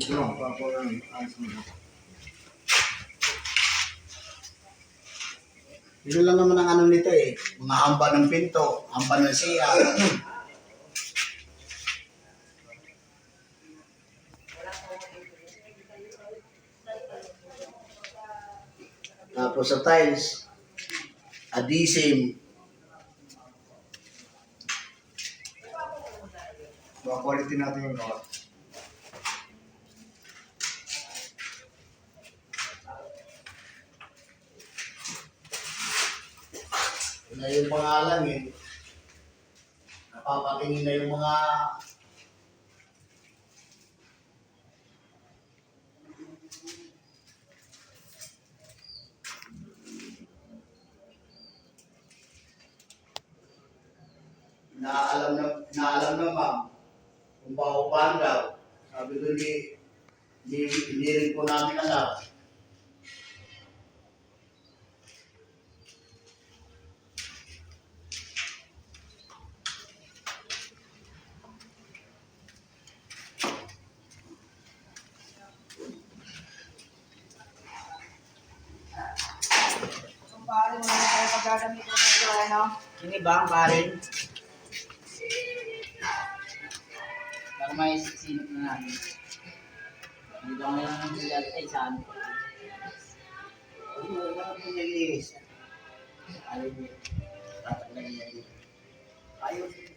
Ito lang, papalang ayos mo. Yun lang naman ang ano nito eh. Mga hamba ng pinto, hamba ng siya. Tapos sa tiles, adhesive. Baka quality natin yung gawa. Yun na yung pangalan eh. Napapatingin na yung mga naalam na ma'am kung paupahan daw. Sabi ko hindi rin po namin alam. Kung pare mo na tayo paggagamit ng ito, ano? Ini ba ang parin? Para may sinip na namin. Dito ngayon ang silat ay saan? Wala po nilinis. Ayaw mo. Tatanggalin na yun. Ayos.